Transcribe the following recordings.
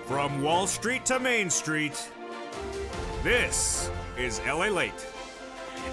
From Wall Street to Main Street, this is LALATE.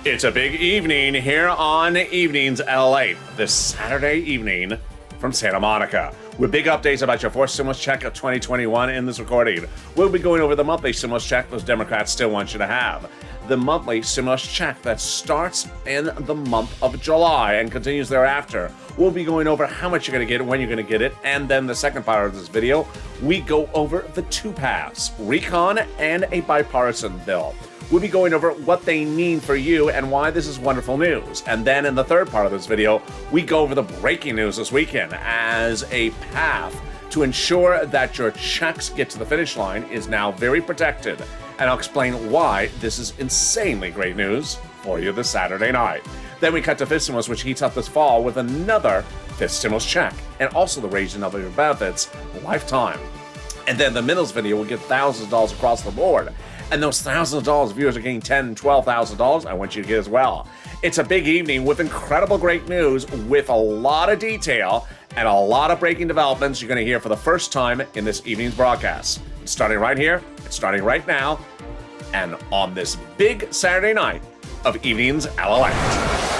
It's a big evening here on Evenings LA, this Saturday evening from Santa Monica, with big updates about your fourth stimulus check of 2021 in this recording. We'll be going over the monthly stimulus check those Democrats still want you to have. The monthly stimulus check that starts in the month of July and continues thereafter. We'll be going over how much you're going to get, when you're going to get it, and then the second part of this video, we go over the two paths, recon and a bipartisan bill. We'll be going over what they mean for you and why this is wonderful news. And then in the third part of this video, we go over the breaking news this weekend as a path to ensure that your checks get to the finish line is now very protected. And I'll explain why this is insanely great news for you this Saturday night. Then we cut to fifth stimulus, which heats up this fall with another fifth stimulus check, and also the raising of your benefits lifetime. And then the middles video will get thousands of dollars across the board. And those thousands of dollars, viewers are getting $10,000, $12,000, I want you to get as well. It's a big evening with incredible great news, with a lot of detail and a lot of breaking developments you're going to hear for the first time in this evening's broadcast. It's starting right here, it's starting right now, and on this big Saturday night of Evenings LALATE.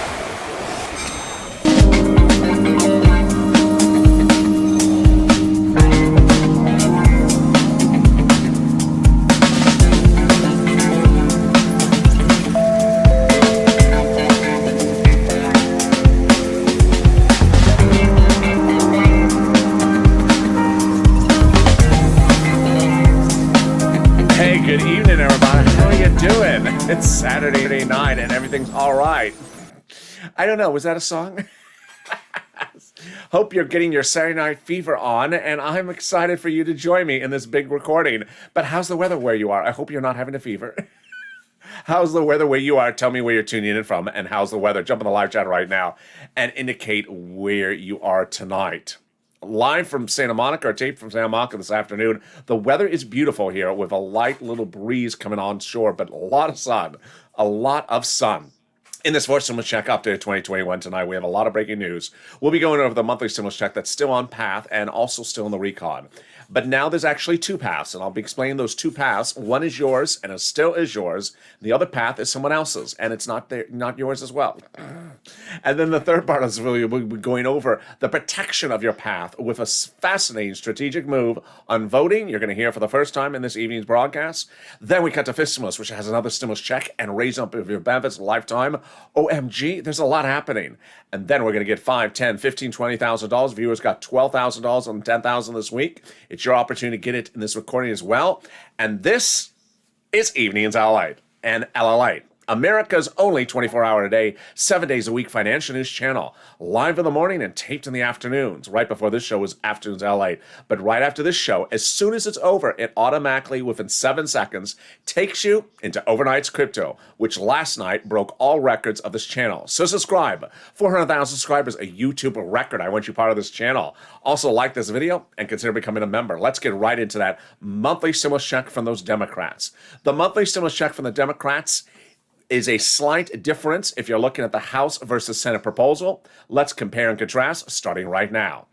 Good evening, everybody. How are you doing? It's Saturday night and everything's all right. I don't know. Was that a song? Hope you're getting your Saturday night fever on, and I'm excited for you to join me in this big recording. But how's the weather where you are? I hope you're not having a fever. How's the weather where you are? Tell me where you're tuning in from, and how's the weather? Jump in the live chat right now and indicate where you are tonight. Live from Santa Monica, or taped from Santa Monica this afternoon. The weather is beautiful here with a light little breeze coming on shore, but a lot of sun. A lot of sun. In this fourth stimulus check update of 2021 tonight, we have a lot of breaking news. We'll be going over the monthly stimulus check that's still on path and also still in the recon. But now there's actually two paths, and I'll be explaining those two paths. One is yours, and it still is yours. The other path is someone else's, and it's not yours as well. And then the third part of this video, we'll be going over the protection of your path with a fascinating strategic move on voting. You're going to hear for the first time in this evening's broadcast. Then we cut to fifth stimulus, which has another stimulus check and raise up of your benefits lifetime. OMG, there's a lot happening. And then we're going to get $5,000, $10,000, $15,000, $20,000. Viewers got $12,000 and $10,000 this week. It's your opportunity to get it in this recording as well. And this is Evenings LALATE and LALATE, America's only 24-hour-a-day, 7 days a week financial news channel. Live in the morning and taped in the afternoons. Right before this show was Afternoons LA. But right after this show, as soon as it's over, it automatically, within 7 seconds, takes you into Overnight's Crypto, which last night broke all records of this channel. So subscribe. 400,000 subscribers, a YouTube record. I want you part of this channel. Also, like this video and consider becoming a member. Let's get right into that monthly stimulus check from those Democrats. The monthly stimulus check from the Democrats is a slight difference if you're looking at the House versus Senate proposal. Let's compare and contrast starting right now.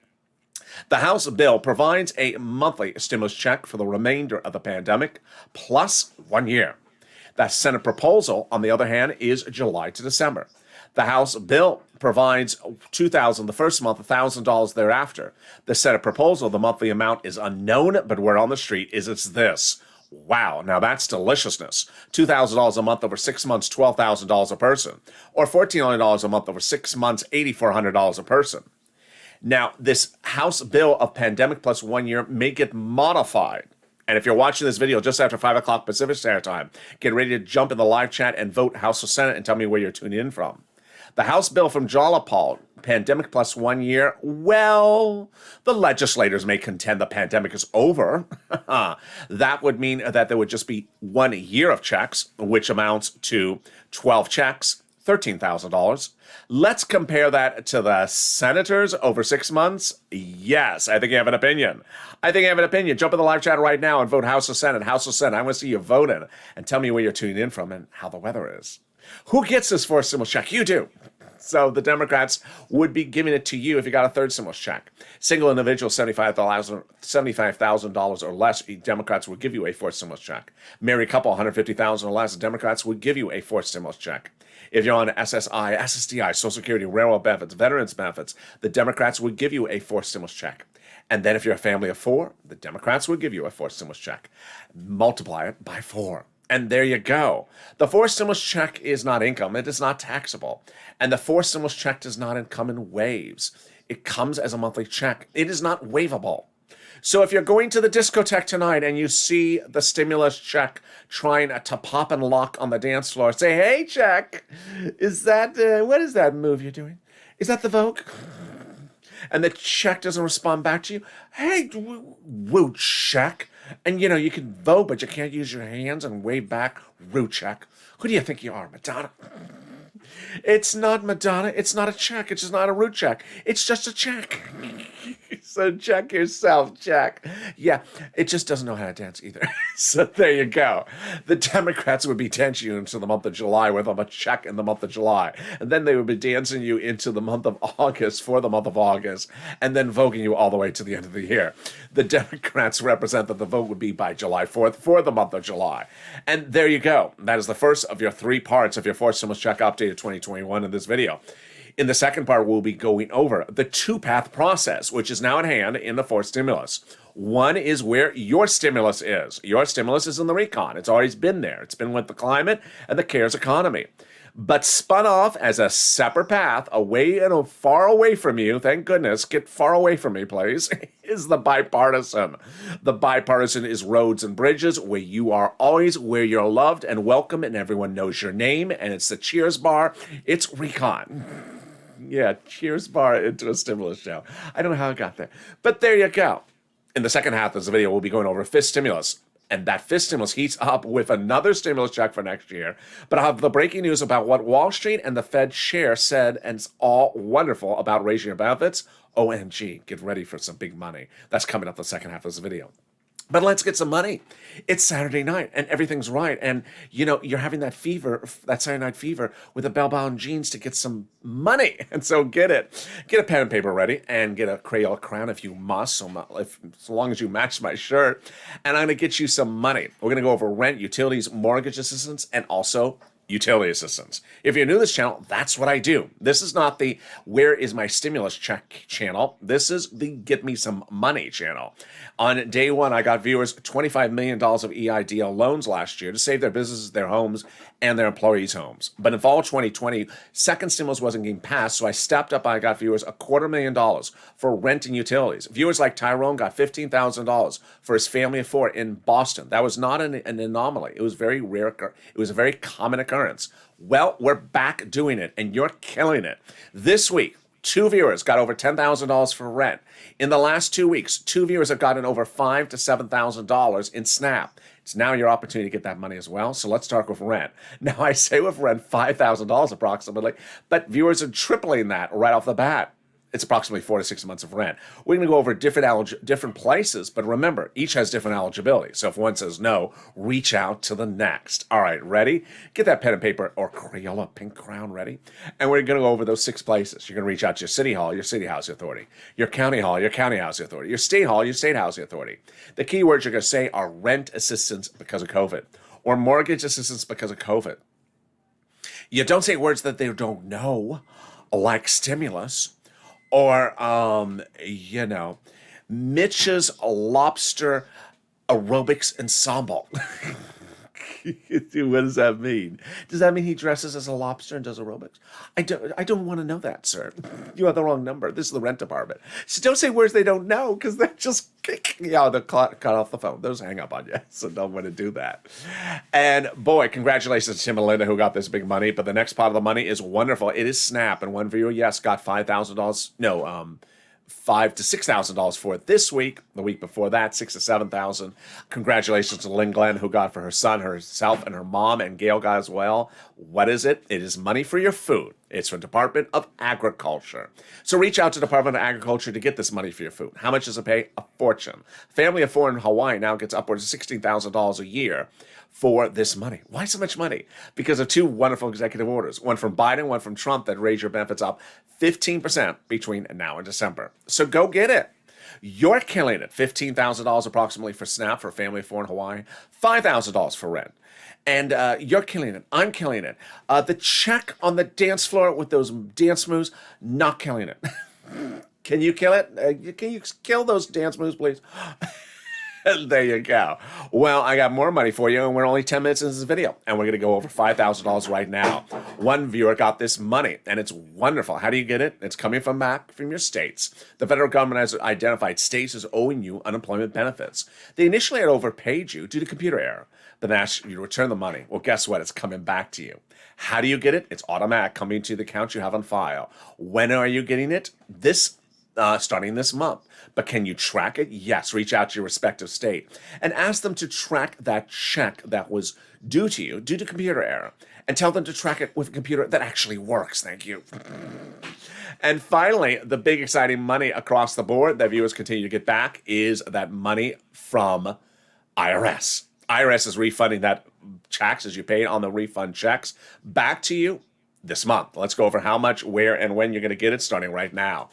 The House bill provides a monthly stimulus check for the remainder of the pandemic, plus 1 year. The Senate proposal, on the other hand, is July to December. The House bill provides $2,000 the first month, $1,000 thereafter. The Senate proposal, the monthly amount is unknown, but word on the street is it's this. Wow, now that's deliciousness. $2,000 a month over 6 months, $12,000 a person. Or $1,400 a month over 6 months, $8,400 a person. Now, this House bill of pandemic plus 1 year may get modified. And if you're watching this video just after 5 o'clock Pacific Standard Time, get ready to jump in the live chat and vote House or Senate and tell me where you're tuning in from. The House bill from Jalapal, pandemic plus 1 year, well, the legislators may contend the pandemic is over. That would mean that there would just be 1 year of checks, which amounts to 12 checks, $13,000. Let's compare that to the senators over 6 months. Yes, I think you have an opinion. Jump in the live chat right now and vote House or Senate. House or Senate. I want to see you voting and tell me where you're tuning in from and how the weather is. Who gets this fourth stimulus check? You do. So the Democrats would be giving it to you if you got a third stimulus check. Single individual, $75,000 or less, Democrats would give you a fourth stimulus check. Married couple, $150,000 or less, Democrats would give you a fourth stimulus check. If you're on SSI, SSDI, Social Security, railroad benefits, veterans benefits, the Democrats would give you a fourth stimulus check. And then if you're a family of four, the Democrats would give you a fourth stimulus check. Multiply it by 4. And there you go. The fourth stimulus check is not income. It is not taxable. And the fourth stimulus check does not come in waves. It comes as a monthly check. It is not waivable. So if you're going to the discotheque tonight and you see the stimulus check trying to pop and lock on the dance floor, say, hey, check, is that, what is that move you're doing? Is that the Vogue? And the check doesn't respond back to you. Hey, woo, check. And, you can vote, but you can't use your hands and wave back, woo, check. Who do you think you are, Madonna? It's not Madonna. It's not a check. It's just not a root check. It's just a check. So check yourself, check. Yeah, it just doesn't know how to dance either. So there you go. The Democrats would be dancing you into the month of July with a check in the month of July. And then they would be dancing you into the month of August for the month of August. And then voting you all the way to the end of the year. The Democrats represent that the vote would be by July 4th for the month of July. And there you go. That is the first of your 3 parts of your fourth stimulus check update of 2021 in this video. In the second part, we'll be going over the 2-path process, which is now at hand in the fourth stimulus. One is where your stimulus is. Your stimulus is in the recon. It's always been there. It's been with the climate and the CARES economy. But spun off as a separate path, away and far away from you, thank goodness, get far away from me, please, is the bipartisan. The bipartisan is roads and bridges, where you are always where you're loved and welcome and everyone knows your name, and it's the Cheers bar. It's recon. Yeah, Cheers bar into a stimulus show. I don't know how I got there. But there you go. In the second half of this video, we'll be going over fifth stimulus. And that fifth stimulus heats up with another stimulus check for next year. But I'll have the breaking news about what Wall Street and the Fed chair said, and it's all wonderful about raising your benefits. OMG, get ready for some big money. That's coming up the second half of this video. But let's get some money. It's Saturday night and everything's right. And, you're having that fever, that Saturday night fever with the bell-bound jeans to get some money. And so get it. Get a pen and paper ready and get a Crayola crown if you must, so long as you match my shirt. And I'm going to get you some money. We're going to go over rent, utilities, mortgage assistance, and also utility assistance. If you're new to this channel, that's what I do. This is not the where is my stimulus check channel. This is the get me some money channel. On day one, I got viewers $25 million of EIDL loans last year to save their businesses, their homes, and their employees' homes. But in fall 2020, second stimulus wasn't getting passed, so I stepped up. I got viewers $250,000 for rent and utilities. Viewers like Tyrone got $15,000 for his family of 4 in Boston. That was not an anomaly. It was very rare. It was a very common occurrence. Well, we're back doing it, and you're killing it. This week, 2 viewers got over $10,000 for rent. In the last 2 weeks, 2 viewers have gotten over $5,000 to $7,000 in SNAP. It's now your opportunity to get that money as well. So let's start with rent. Now, I say with rent $5,000 approximately, but viewers are tripling that right off the bat. It's approximately 4 to 6 months of rent. We're going to go over different places, but remember, each has different eligibility. So if one says no, reach out to the next. All right, ready? Get that pen and paper or Crayola pink crown ready. And we're going to go over those 6 places. You're going to reach out to your city hall, your city housing authority, your county hall, your county housing authority, your state hall, your state housing authority. The key words you're going to say are rent assistance because of COVID or mortgage assistance because of COVID. You don't say words that they don't know, like stimulus, or, Mitch's Lobster Aerobics Ensemble. What does that mean? Does that mean he dresses as a lobster and does aerobics? I don't want to know that, sir. You have the wrong number. This is the rent department. So don't say words they don't know, because they're just they'll cut off the phone. Those hang up on you, so don't want to do that. And boy, congratulations to Tim and Linda who got this big money. But the next part of the money is wonderful. It is SNAP, and one viewer, yes, got $5,000. No, $5,000 to $6,000 for it this week. The week before that, $6,000 to $7,000. Congratulations to Lynn Glenn, who got for her son, herself, and her mom, and Gail got as well. What is it? It is money for your food. It's from Department of Agriculture. So reach out to Department of Agriculture to get this money for your food. How much does it pay? A fortune. A family of four in Hawaii now gets upwards of $16,000 a year for this money. Why so much money? Because of two wonderful executive orders, one from Biden, one from Trump, that raise your benefits up 15% between now and December. So go get it. You're killing it. $15,000 approximately for SNAP for a family of four in Hawaii, $5,000 for rent. And you're killing it. I'm killing it. The check on the dance floor with those dance moves, not killing it. Can you kill it? Can you kill those dance moves, please? There you go. Well, I got more money for you, and we're only 10 minutes into this video, and we're going to go over $5,000 right now. One viewer got this money, and it's wonderful. How do you get it? It's coming from back from your states. The federal government has identified states as owing you unemployment benefits. They initially had overpaid you due to computer error, but then asked you to return the money. Well, guess what? It's coming back to you. How do you get it? It's automatic, coming to the account you have on file. When are you getting it? Starting this month. But can you track it? Yes. Reach out to your respective state and ask them to track that check that was due to you due to computer error, and tell them to track it with a computer that actually works. Thank you. And finally, the big exciting money across the board that viewers continue to get back is that money from IRS. IRS is refunding that taxes you paid on the refund checks back to you this month. Let's go over how much, where, and when you're going to get it starting right now.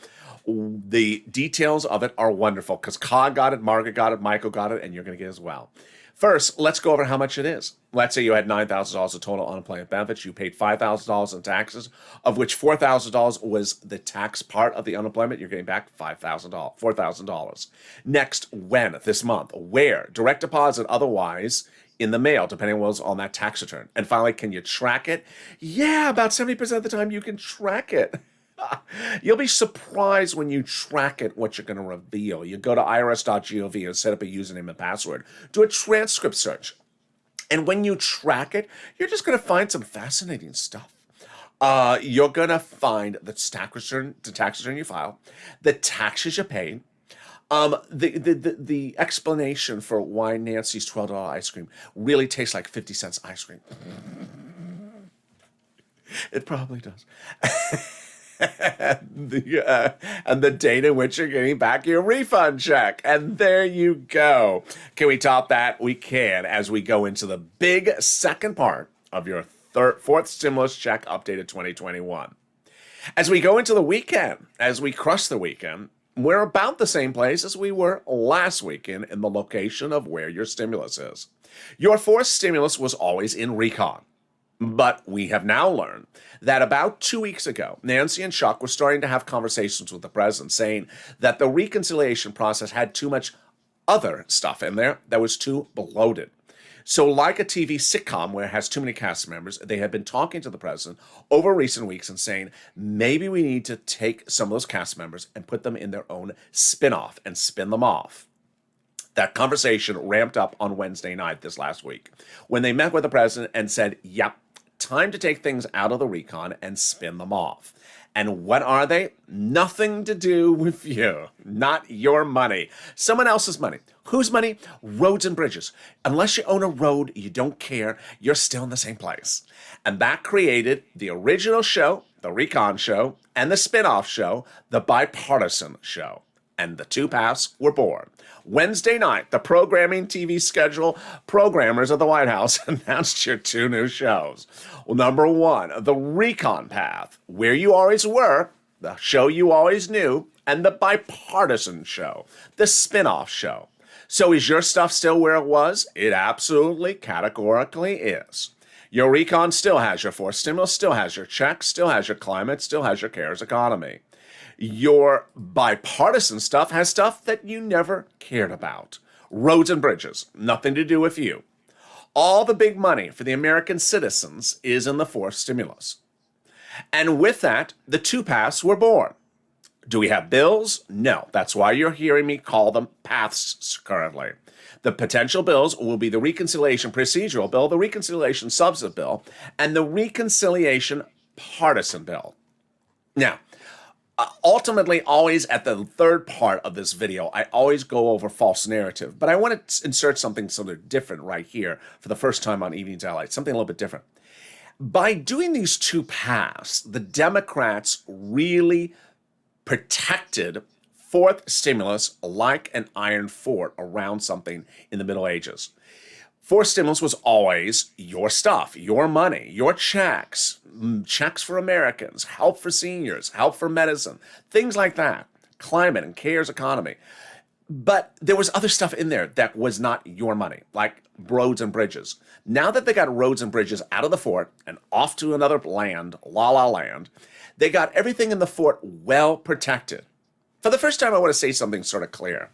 The details of it are wonderful because Ka got it, Margaret got it, Michael got it, and you're going to get it as well. First, let's go over how much it is. Let's say you had $9,000 of total unemployment benefits. You paid $5,000 in taxes, of which $4,000 was the tax part of the unemployment. You're getting back $4,000. Next, when? This month. Where? Direct deposit, otherwise in the mail, depending on what's on that tax return. And finally, can you track it? Yeah, about 70% of the time you can track it. You'll be surprised when you track it what you're going to reveal. You go to irs.gov and set up a username and password. Do a transcript search. And when you track it, you're just going to find some fascinating stuff. You're going to find the tax return you file, the taxes you paid, the explanation for why Nancy's $12 ice cream really tastes like 50 cents ice cream. It probably does. And the date in which you're getting back your refund check. And there you go. Can we top that? We can, as we go into the big second part of your fourth stimulus check updated 2021. As we go into the weekend, as we crush the weekend, we're about the same place as we were last weekend in the location of where your stimulus is. Your fourth stimulus was always in recon. But we have now learned that about 2 weeks ago, Nancy and Chuck were starting to have conversations with the president saying that the reconciliation process had too much other stuff in there that was too bloated. So like a TV sitcom where it has too many cast members, they had been talking to the president over recent weeks and saying, maybe we need to take some of those cast members and put them in their own spin-off and spin them off. That conversation ramped up on Wednesday night this last week when they met with the president and said, yep, time to take things out of the recon and spin them off. And what are they? Nothing to do with you. Not your money. Someone else's money. Whose money? Roads and bridges. Unless you own a road, you don't care. You're still in the same place. And that created the original show, the recon show, and the spin-off show, the bipartisan show. And the two paths were born. Wednesday night, the programming TV schedule programmers at the White House announced your two new shows. Well, number one, the Recon Path, where you always were, the show you always knew, and the bipartisan show, the spin-off show. So is your stuff still where it was? It absolutely, categorically is. Your Recon still has your fourth stimulus, still has your checks, still has your climate, still has your CARES economy. Your bipartisan stuff has stuff that you never cared about. Roads and bridges, nothing to do with you. All the big money for the American citizens is in the fourth stimulus. And with that, the two paths were born. Do we have bills? No. That's why you're hearing me call them paths currently. The potential bills will be the reconciliation procedural bill, the reconciliation substantive bill, and the reconciliation partisan bill. Now, ultimately, always at the third part of this video, I always go over false narrative, but I want to insert something sort of different right here for the first time on Evening's Allies, something a little bit different. By doing these two paths, the Democrats really protected fourth stimulus like an iron fort around something in the Middle Ages. Fourth stimulus was always your stuff, your money, your checks, checks for Americans, help for seniors, help for medicine, things like that, climate and cares economy. But there was other stuff in there that was not your money, like roads and bridges. Now that they got roads and bridges out of the fort and off to another land, Land, they got everything in the fort well protected. For the first time, I want to say something sort of clear.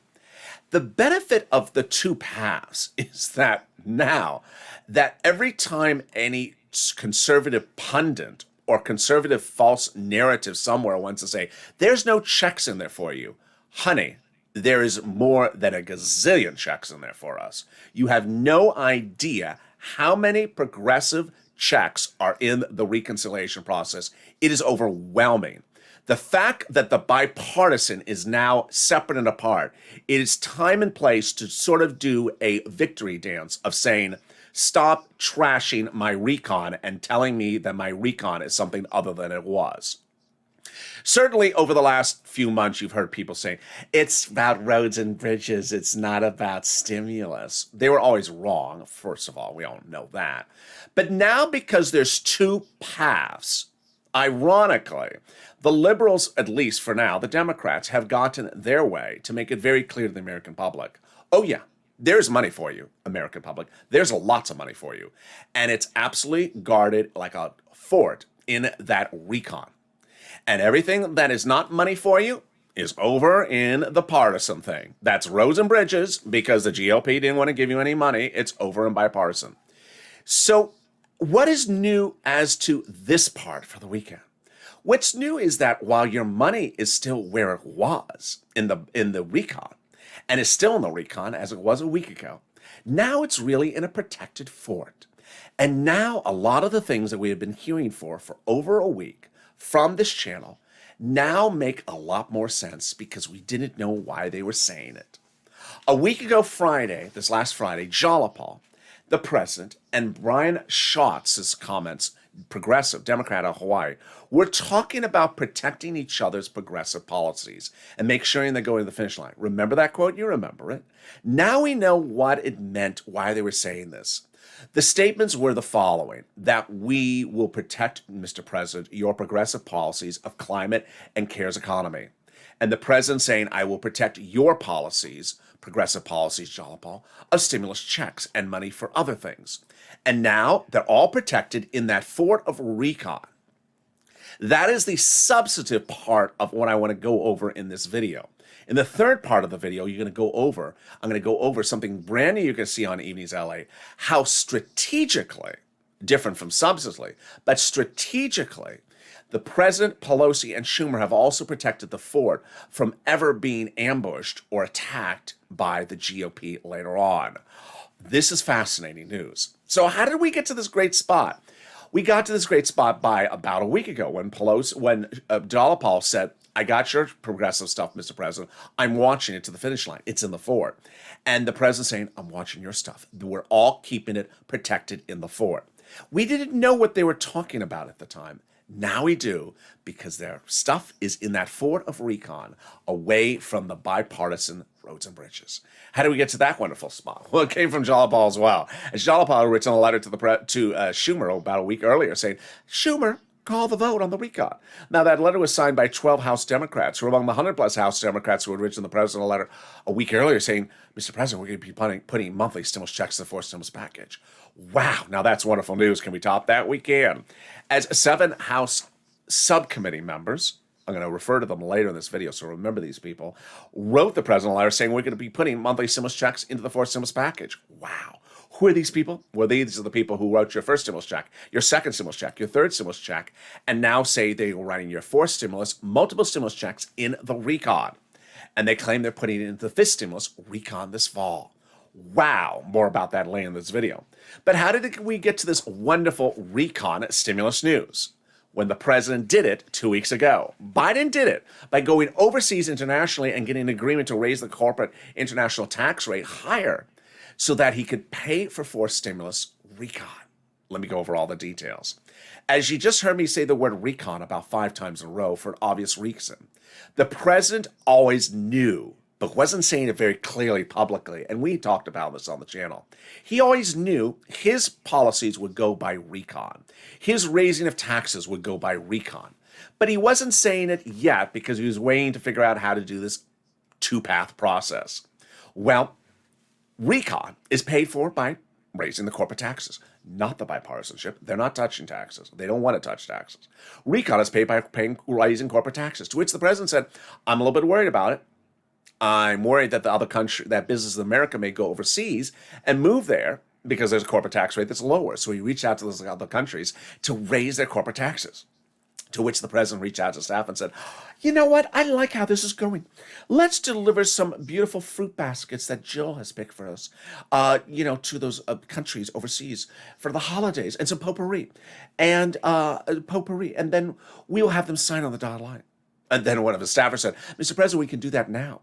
The benefit of the two paths is that now that every time any conservative pundit or conservative false narrative somewhere wants to say, there's no checks in there for you, honey, there is more than a gazillion checks in there for us. You have no idea how many progressive checks are in the reconciliation process. It is overwhelming. The fact that the bipartisan is now separate and apart, it is time and place to sort of do a victory dance of saying, stop trashing my recon and telling me that my recon is something other than it was. Certainly over the last few months, you've heard people say, it's about roads and bridges, it's not about stimulus. They were always wrong, first of all, we all know that. But now because there's two paths, ironically, the liberals, at least for now, the Democrats, have gotten their way to make it very clear to the American public. Oh yeah, there's money for you, American public. There's lots of money for you. And it's absolutely guarded like a fort in that recon. And everything that is not money for you is over in the partisan thing. That's roads and bridges, because the GOP didn't want to give you any money. It's over in bipartisan. So what is new as to this part for the weekend? What's new is that while your money is still where it was in the recon, and is still in the recon as it was a week ago, now it's really in a protected fort. And now a lot of the things that we have been hearing for over a week from this channel now make a lot more sense because we didn't know why they were saying it. A week ago Friday, this last Friday, Jalapal, the president, and Brian Schatz's comments, progressive Democrat of Hawaii, were talking about protecting each other's progressive policies and make sure they go to the finish line. Remember that quote? You remember it. Now we know what it meant, why they were saying this. The statements were the following, that we will protect, Mr. President, your progressive policies of climate and cares economy. And the president saying, I will protect your policies, progressive policies, Jalapal, of stimulus checks and money for other things. And now they're all protected in that fort of recon. That is the substantive part of what I want to go over in this video. In the third part of the video, I'm going to go over something brand new you can see on Evenings LA, how strategically, different from substantively, but strategically, the President, Pelosi, and Schumer have also protected the fort from ever being ambushed or attacked by the GOP later on. This is fascinating news. So how did we get to this great spot? We got to this great spot by about a week ago when Jalapal said, I got your progressive stuff, Mr. President. I'm watching it to the finish line. It's in the fort. And the president saying, I'm watching your stuff. We're all keeping it protected in the fort. We didn't know what they were talking about at the time. Now we do, because their stuff is in that fort of recon, away from the bipartisan roads and bridges. How do we get to that wonderful spot? Well, it came from Jalapal as well. As Jalapal had written a letter to Schumer about a week earlier saying, Schumer, call the vote on the recon. Now, that letter was signed by 12 House Democrats, who were among the 100-plus House Democrats who had written the president a letter a week earlier saying, Mr. President, we're going to be putting monthly stimulus checks in the fourth stimulus package. Wow, now that's wonderful news. Can we top that? We can. As 7 House subcommittee members, I'm going to refer to them later in this video, so remember these people, wrote the president a letter saying we're going to be putting monthly stimulus checks into the fourth stimulus package. Wow. Who are these people? Well, these are the people who wrote your first stimulus check, your second stimulus check, your third stimulus check, and now say they were writing your fourth stimulus, multiple stimulus checks in the recon. And they claim they're putting it into the fifth stimulus recon this fall. Wow, more about that later in this video. But how did we get to this wonderful recon stimulus news? When the president did it 2 weeks ago. Biden did it by going overseas internationally and getting an agreement to raise the corporate international tax rate higher so that he could pay for fourth stimulus recon. Let me go over all the details. As you just heard me say the word recon about 5 times in a row for an obvious reason, the president always knew, but wasn't saying it very clearly publicly, and we talked about this on the channel. He always knew his policies would go by recon. His raising of taxes would go by recon. But he wasn't saying it yet because he was waiting to figure out how to do this two-path process. Well, recon is paid for by raising the corporate taxes, not the bipartisanship. They're not touching taxes. They don't want to touch taxes. Recon is paid by raising corporate taxes, to which the president said, I'm a little bit worried about it. I'm worried that the other country, that business in America may go overseas and move there because there's a corporate tax rate that's lower. So he reached out to those other countries to raise their corporate taxes. To which the president reached out to staff and said, you know what? I like how this is going. Let's deliver some beautiful fruit baskets that Jill has picked for us, to those countries overseas for the holidays, and some potpourri. And then we'll have them sign on the dotted line. And then one of his staffers said, Mr. President, we can do that now.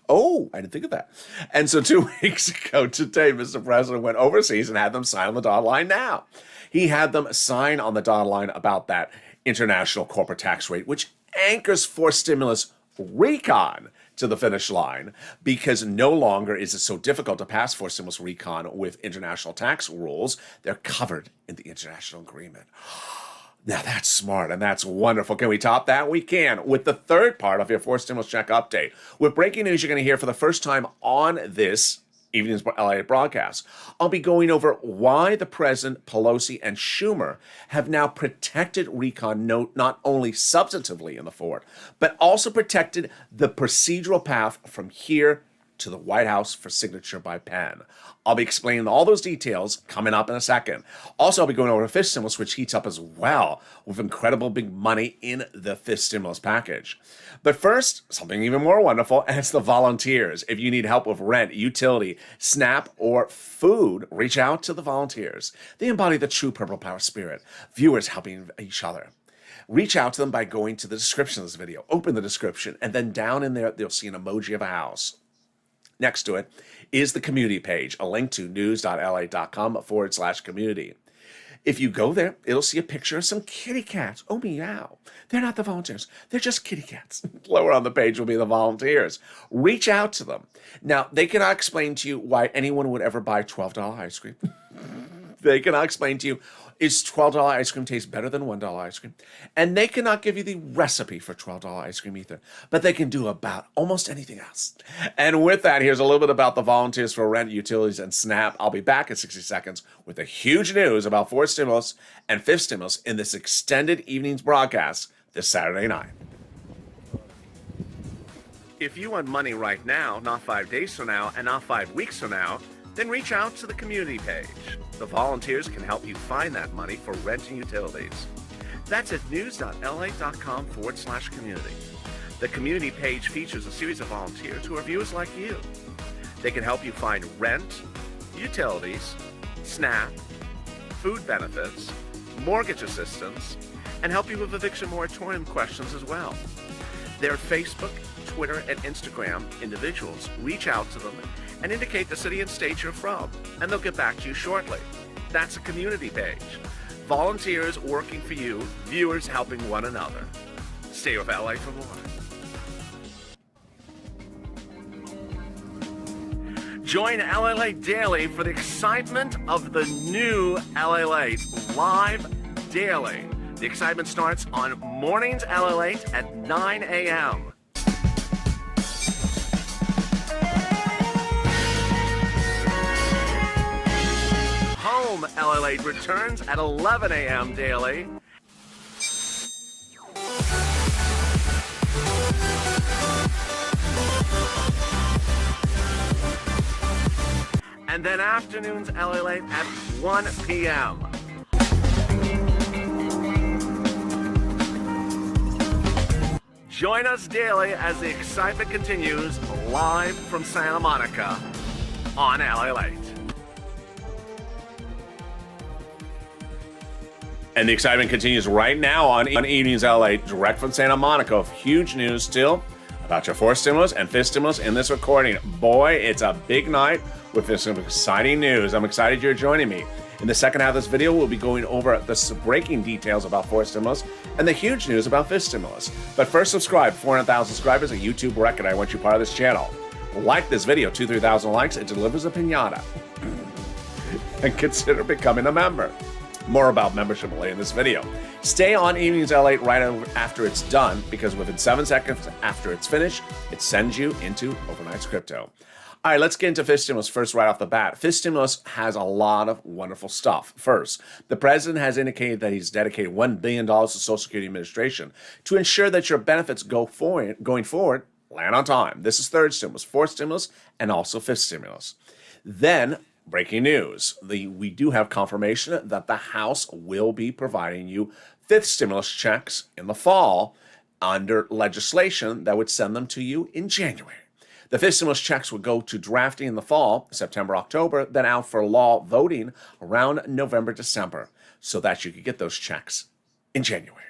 Oh, I didn't think of that. And so 2 weeks ago today, Mr. President went overseas and had them sign on the dotted line now. He had them sign on the dotted line about that international corporate tax rate, which anchors forced stimulus recon to the finish line, because no longer is it so difficult to pass forced stimulus recon with international tax rules. They're covered in the international agreement. Now that's smart and that's wonderful. Can we top that? We can, with the third part of your forced stimulus check update. With breaking news you're going to hear for the first time on this evening's LALATE broadcast. I'll be going over why the President, Pelosi, and Schumer have now protected recon not only substantively in the fort, but also protected the procedural path from here to the White House for signature by pen. I'll be explaining all those details coming up in a second. Also, I'll be going over fifth stimulus, which heats up as well, with incredible big money in the fifth stimulus package. But first, something even more wonderful, and it's the volunteers. If you need help with rent, utility, SNAP, or food, reach out to the volunteers. They embody the true Purple Power spirit, viewers helping each other. Reach out to them by going to the description of this video. Open the description, and then down in there, you'll see an emoji of a house. Next to it is the community page, a link to news.la.com/community. If you go there, it'll see a picture of some kitty cats. Oh, meow. They're not the volunteers. They're just kitty cats. Lower on the page will be the volunteers. Reach out to them. Now, they cannot explain to you why anyone would ever buy $12 ice cream. They cannot explain to you, is $12 ice cream taste better than $1 ice cream? And they cannot give you the recipe for $12 ice cream either, but they can do about almost anything else. And with that, here's a little bit about the volunteers for rent, utilities, and SNAP. I'll be back in 60 seconds with the huge news about fourth stimulus and fifth stimulus in this extended evening's broadcast this Saturday night. If you want money right now, not 5 days from now, and not 5 weeks from now, then reach out to the community page. The volunteers can help you find that money for rent and utilities. That's at news.la.com/community. The community page features a series of volunteers who are viewers like you. They can help you find rent, utilities, SNAP, food benefits, mortgage assistance, and help you with eviction moratorium questions as well. They're Facebook, Twitter, and Instagram individuals. Reach out to them and indicate the city and state you're from, and they'll get back to you shortly. That's a community page. Volunteers working for you, viewers helping one another. Stay with LA for more. Join LALATE Daily for the excitement of the new LALATE live daily. The excitement starts on mornings LALATE at 9 a.m. Home LALATE returns at 11 a.m. daily. And then afternoons LALATE at 1 p.m. Join us daily as the excitement continues live from Santa Monica on LALATE. And the excitement continues right now on Evenings LALATE, direct from Santa Monica. Huge news still about your fourth stimulus and fifth stimulus in this recording. Boy, it's a big night with this exciting news. I'm excited you're joining me. In the second half of this video, we'll be going over the breaking details about fourth stimulus and the huge news about fifth stimulus. But first, subscribe. 400,000 subscribers, a YouTube record. I want you part of this channel. Like this video, 2,000-3,000 likes, it delivers a piñata. And consider becoming a member. More about membership later in this video. Stay on Evenings LALATE right after it's done, because within 7 seconds after it's finished, it sends you into overnight crypto. All right, let's get into fifth stimulus first right off the bat. Fifth stimulus has a lot of wonderful stuff. First, the president has indicated that he's dedicated $1 billion to Social Security Administration to ensure that your benefits going forward land on time. This is third stimulus, fourth stimulus, and also fifth stimulus. Then, breaking news. We do have confirmation that the House will be providing you fifth stimulus checks in the fall under legislation that would send them to you in January. The fifth stimulus checks would go to drafting in the fall, September, October, then out for law voting around November, December, so that you could get those checks in January.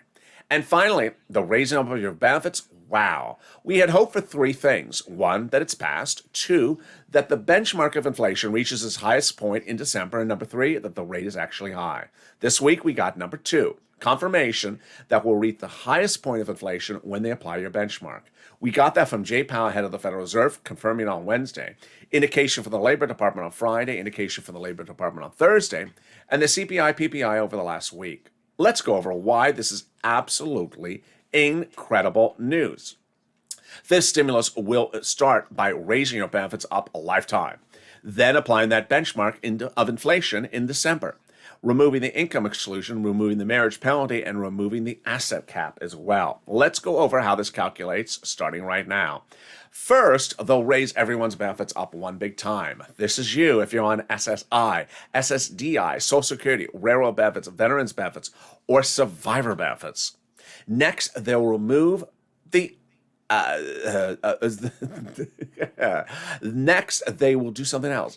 And finally, the raising up of your benefits. Wow. We had hoped for three things. One, that it's passed. Two, that the benchmark of inflation reaches its highest point in December. And number three, that the rate is actually high. This week, we got number two, confirmation that we'll reach the highest point of inflation when they apply your benchmark. We got that from Jay Powell, head of the Federal Reserve, confirming on Wednesday. Indication from the Labor Department on Friday, indication from the Labor Department on Thursday, and the CPI PPI over the last week. Let's go over why this is absolutely incredible news. Fifth stimulus will start by raising your benefits up a lifetime, then applying that benchmark of inflation in December, removing the income exclusion, removing the marriage penalty, and removing the asset cap as well. Let's go over how this calculates starting right now. First, they'll raise everyone's benefits up one big time. This is you if you're on SSI, SSDI, Social Security, railroad benefits, veterans benefits, or survivor benefits. Next, they'll remove the next, they will do something else.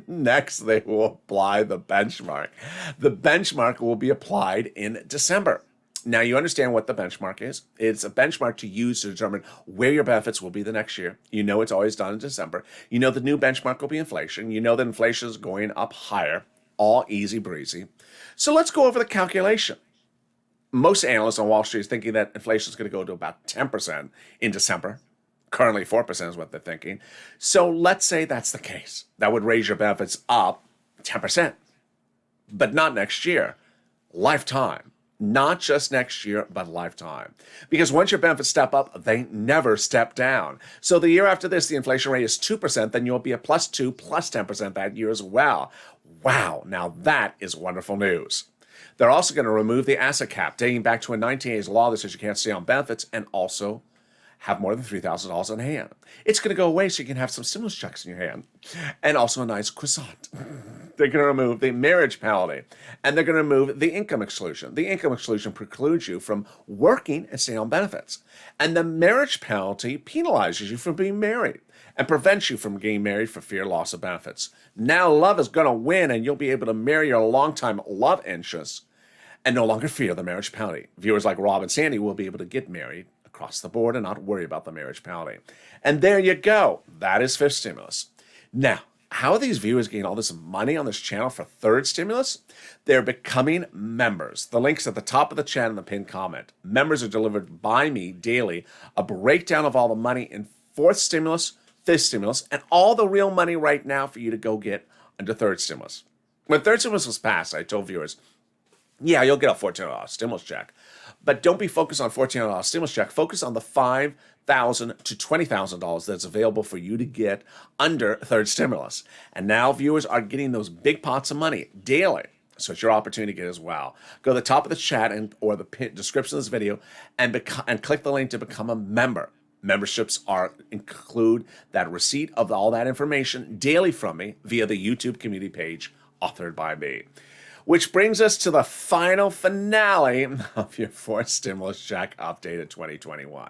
Next, they will apply the benchmark. The benchmark will be applied in December. Now, you understand what the benchmark is. It's a benchmark to use to determine where your benefits will be the next year. You know it's always done in December. You know the new benchmark will be inflation. You know that inflation is going up higher. All easy breezy. So let's go over the calculation. Most analysts on Wall Street is thinking that inflation is going to go to about 10% in December. Currently, 4% is what they're thinking. So let's say that's the case. That would raise your benefits up 10%. But not next year. Lifetime. Not just next year, but lifetime. Because once your benefits step up, they never step down. So the year after this, the inflation rate is 2%, then you'll be a +2, +10% that year as well. Wow, now that is wonderful news. They're also going to remove the asset cap, dating back to a 1980s law that says you can't stay on benefits and also have more than $3,000 in hand. It's going to go away so you can have some stimulus checks in your hand and also a nice croissant. They're going to remove the marriage penalty and they're going to remove the income exclusion. The income exclusion precludes you from working and staying on benefits. And the marriage penalty penalizes you for being married and prevents you from getting married for fear of loss of benefits. Now love is going to win and you'll be able to marry your longtime love interests and no longer fear the marriage penalty. Viewers like Rob and Sandy will be able to get married across the board and not worry about the marriage penalty. And there you go. That is fifth stimulus. Now, how are these viewers getting all this money on this channel for third stimulus? They're becoming members. The link's at the top of the chat in the pinned comment. Members are delivered by me daily, a breakdown of all the money in fourth stimulus, fifth stimulus, and all the real money right now for you to go get under third stimulus. When third stimulus was passed, I told viewers, yeah, you'll get a $1,400 stimulus check. But don't be focused on $1,400 stimulus check. Focus on the $5,000 to $20,000 that's available for you to get under third stimulus. And now viewers are getting those big pots of money daily. So it's your opportunity to get as well. Go to the top of the chat or the description of this video and click the link to become a member. Memberships include that receipt of all that information daily from me via the YouTube community page authored by me. Which brings us to the final finale of your fourth stimulus check updated 2021.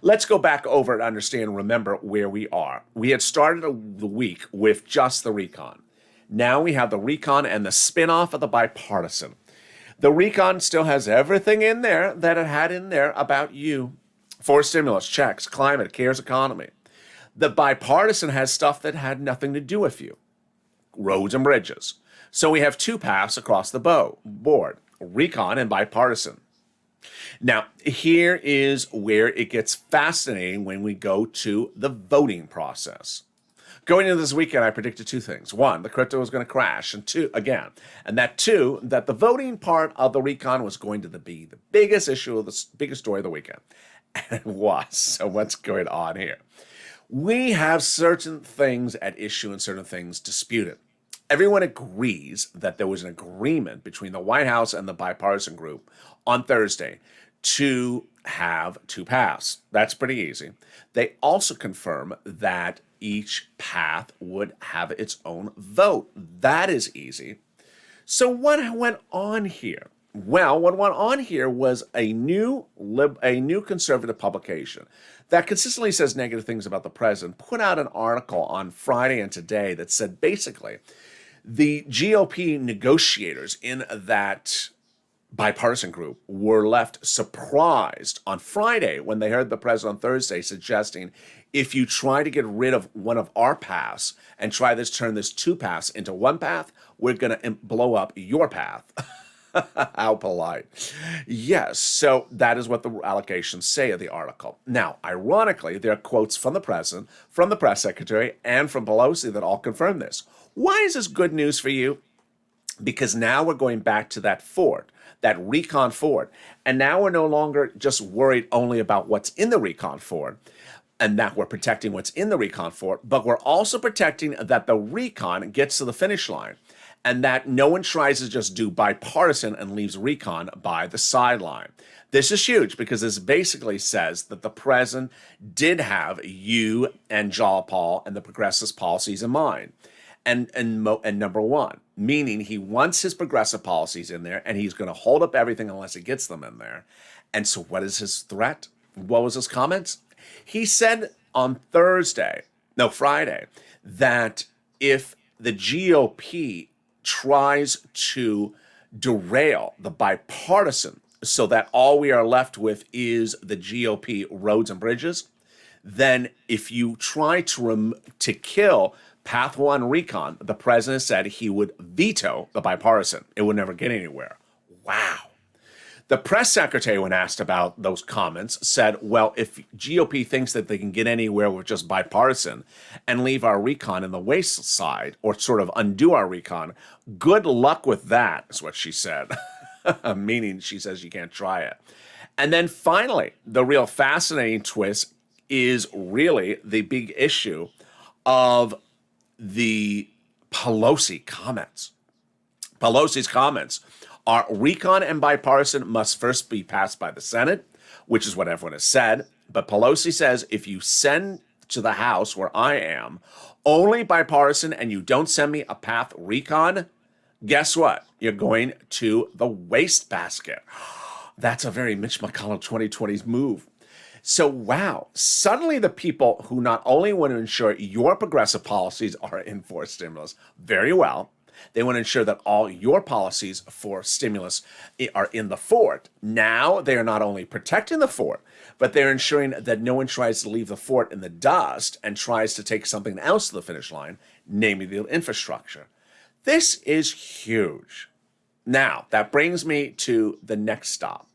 Let's go back over and understand and remember where we are. We had started the week with just the recon. Now we have the recon and the spin-off of the bipartisan. The recon still has everything in there that it had in there about you. Fourth stimulus, checks, climate, cares, economy. The bipartisan has stuff that had nothing to do with you. roads and bridges. So we have two paths across the board, recon and bipartisan. Now, here is where it gets fascinating when we go to the voting process. Going into this weekend, I predicted two things. One, the crypto was going to crash, and two, that the voting part of the recon was going to be the biggest issue, the biggest story of the weekend. And it was. So what's going on here? We have certain things at issue and certain things disputed. Everyone agrees that there was an agreement between the White House and the bipartisan group on Thursday to have two paths. That's pretty easy. They also confirm that each path would have its own vote. That is easy. So what went on here? Well, what went on here was a new conservative publication that consistently says negative things about the president put out an article on Friday and today that said basically the GOP negotiators in that bipartisan group were left surprised on Friday when they heard the president on Thursday suggesting if you try to get rid of one of our paths and turn this two paths into one path, we're going to blow up your path. How polite. Yes, so that is what the allegations say of the article. Now, ironically, there are quotes from the president, from the press secretary, and from Pelosi that all confirm this. Why is this good news for you? Because now we're going back to that fort, that recon fort, and now we're no longer just worried only about what's in the recon fort, and that we're protecting what's in the recon fort, but we're also protecting that the recon gets to the finish line, and that no one tries to just do bipartisan and leaves recon by the sideline. This is huge because this basically says that the president did have you and Jalapal and the progressives policies in mind. And number one, meaning he wants his progressive policies in there and he's going to hold up everything unless he gets them in there. And so what is his threat? What was his comments? He said on Friday, that if the GOP tries to derail the bipartisan so that all we are left with is the GOP roads and bridges, then if you try to kill Path 1 recon, the president said he would veto the bipartisan. It would never get anywhere. Wow. The press secretary, when asked about those comments, said, well, if GOP thinks that they can get anywhere with just bipartisan and leave our recon in the wayside or sort of undo our recon, good luck with that, is what she said. Meaning she says you can't try it. And then finally, the real fascinating twist is really the big issue of the Pelosi comments. Pelosi's comments are recon and bipartisan must first be passed by the Senate, which is what everyone has said. But Pelosi says if you send to the House, where I am, only bipartisan and you don't send me a path recon, guess what? You're going to the wastebasket. That's a very Mitch McConnell 2020s move. So, wow, suddenly the people who not only want to ensure your progressive policies are in for stimulus very well, they want to ensure that all your policies for stimulus are in the fort. Now they are not only protecting the fort, but they're ensuring that no one tries to leave the fort in the dust and tries to take something else to the finish line, namely the infrastructure. This is huge. Now, that brings me to the next stop,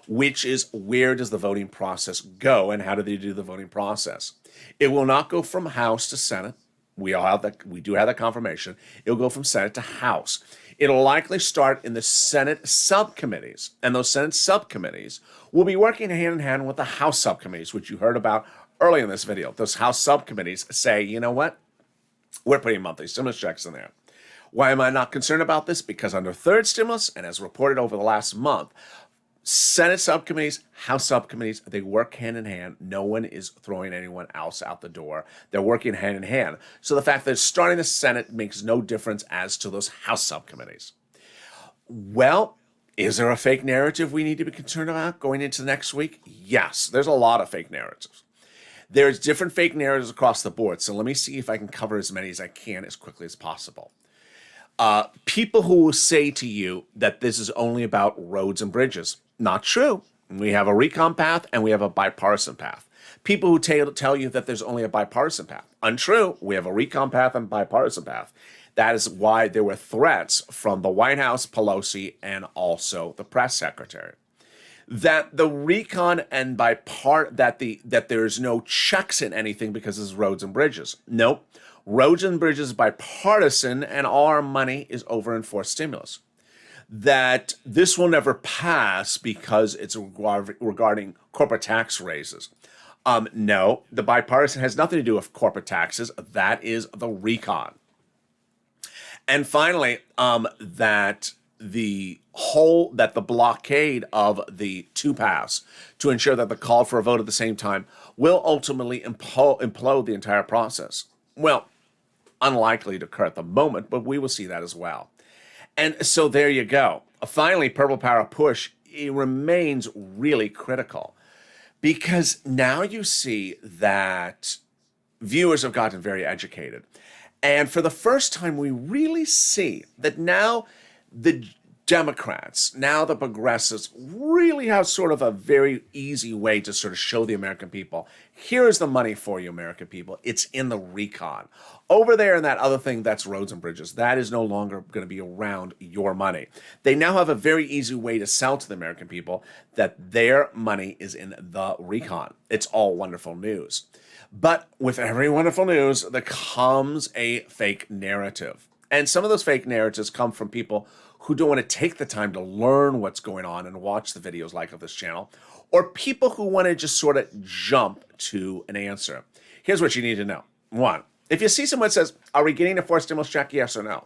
which is where does the voting process go and how do they do the voting process? It will not go from House to Senate. We do have that confirmation. It'll go from Senate to House. It'll likely start in the Senate subcommittees, and those Senate subcommittees will be working hand in hand with the House subcommittees, which you heard about early in this video. Those House subcommittees say, you know what? We're putting monthly stimulus checks in there. Why am I not concerned about this? Because under third stimulus, and as reported over the last month, Senate subcommittees, House subcommittees, they work hand in hand. No one is throwing anyone else out the door. They're working hand in hand. So the fact that it's starting the Senate makes no difference as to those House subcommittees. Well, is there a fake narrative we need to be concerned about going into next week? Yes, there's a lot of fake narratives. There's different fake narratives across the board. So let me see if I can cover as many as I can as quickly as possible. People who will say to you that this is only about roads and bridges. Not true. We have a recon path and we have a bipartisan path. People who tell you that there's only a bipartisan path. Untrue. We have a recon path and bipartisan path. That is why there were threats from the White House, Pelosi, and also the press secretary. That the recon and that there's no checks in anything because it's roads and bridges. Nope. Roads and bridges is bipartisan, and all our money is over in forced stimulus. That this will never pass because it's regarding corporate tax raises. No, the bipartisan has nothing to do with corporate taxes. That is the recon. And finally, that the blockade of the two paths to ensure that the call for a vote at the same time will ultimately implode the entire process. Well, unlikely to occur at the moment, but we will see that as well. And so there you go. Finally, Purple Power push, it remains really critical because now you see that viewers have gotten very educated. And for the first time, we really see that now the Democrats, now the progressives, really have sort of a very easy way to sort of show the American people, here is the money for you, American people. It's in the recon. Over there in that other thing, that's roads and bridges. That is no longer going to be around your money. They now have a very easy way to sell to the American people that their money is in the recon. It's all wonderful news. But with every wonderful news, there comes a fake narrative. And some of those fake narratives come from people who don't want to take the time to learn what's going on and watch the videos like of this channel, or people who want to just sort of jump to an answer. Here's what you need to know. One, if you see someone that says, are we getting a forced stimulus check, yes or no?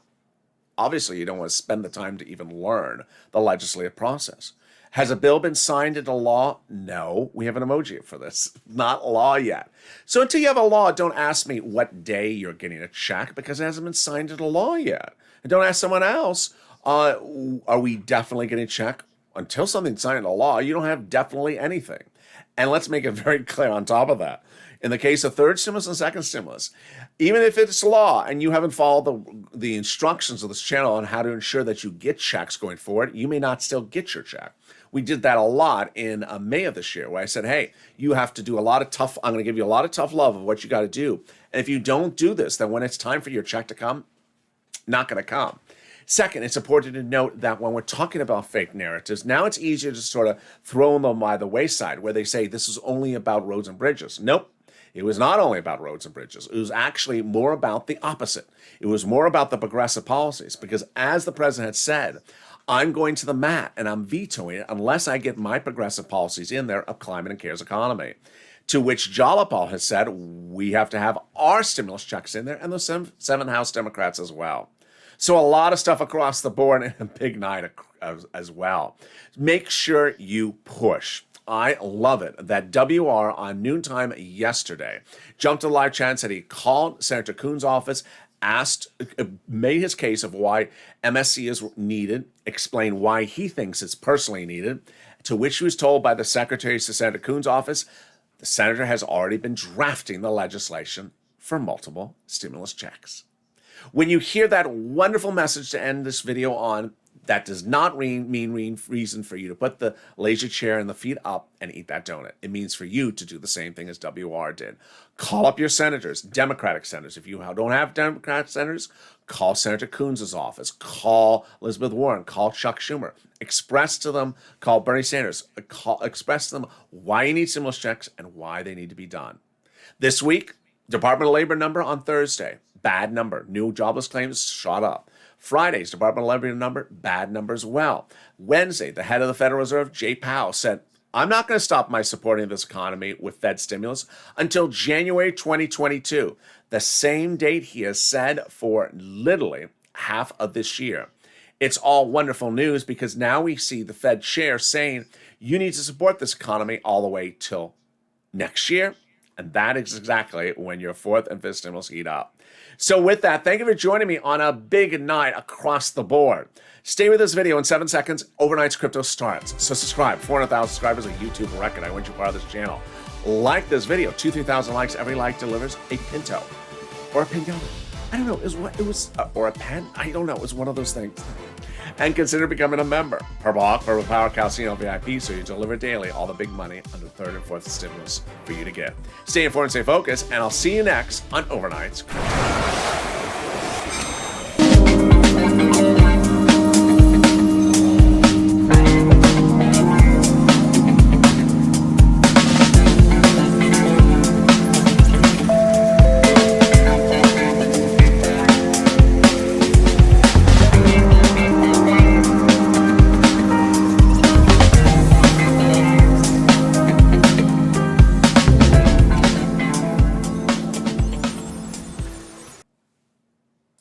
Obviously, you don't want to spend the time to even learn the legislative process. Has a bill been signed into law? No, we have an emoji for this. Not law yet. So until you have a law, don't ask me what day you're getting a check because it hasn't been signed into law yet. And don't ask someone else, are we definitely getting a check? Until something's signed into law, you don't have definitely anything. And let's make it very clear on top of that. In the case of third stimulus and second stimulus, even if it's law and you haven't followed the instructions of this channel on how to ensure that you get checks going forward, you may not still get your check. We did that a lot in May of this year where I said, hey, you have to do I'm going to give you a lot of tough love of what you got to do. And if you don't do this, then when it's time for your check to come, not going to come. Second, it's important to note that when we're talking about fake narratives, now it's easier to sort of throw them by the wayside where they say this is only about roads and bridges. Nope. It was not only about roads and bridges. It was actually more about the opposite. It was more about the progressive policies because as the president had said, I'm going to the mat and I'm vetoing it unless I get my progressive policies in there of climate and cares economy. To which Jalopal has said we have to have our stimulus checks in there and the seven House Democrats as well. So a lot of stuff across the board and a big night as well. Make sure you push. I love it that WR on noontime yesterday jumped to live chat and said he called Senator Coon's office, made his case of why MSC is needed, explained why he thinks it's personally needed, to which he was told by the secretary to Senator Coon's office, the senator has already been drafting the legislation for multiple stimulus checks. When you hear that wonderful message to end this video on, that does not mean reason for you to put the lazy chair and the feet up and eat that donut. It means for you to do the same thing as WR did. Call up your senators, Democratic senators. If you don't have Democratic senators, call Senator Coons' office. Call Elizabeth Warren. Call Chuck Schumer. Express to them, call Bernie Sanders. Express to them why you need stimulus checks and why they need to be done. This week, Department of Labor number on Thursday. Bad number. New jobless claims shot up. Friday's Department of Labor number, bad number as well. Wednesday, the head of the Federal Reserve, Jay Powell, said, I'm not going to stop my supporting this economy with Fed stimulus until January 2022, the same date he has said for literally half of this year. It's all wonderful news because now we see the Fed chair saying you need to support this economy all the way till next year. And that is exactly when your fourth and fifth stimulus heat up. So with that, thank you for joining me on a big night across the board. Stay with this video in 7 seconds. Overnight's crypto starts. So subscribe. 400,000 subscribers, a YouTube record. I want you part of this channel. Like this video. 2,000-3,000 likes. Every like delivers a Pinto or a Pinata. I don't know. Or a pen. I don't know. It's one of those things. and consider becoming a member. Purple Hawk, Purple Power, Calcino VIP, so you deliver daily all the big money under third and fourth stimulus for you to get. Stay informed, stay focused, and I'll see you next on Overnights.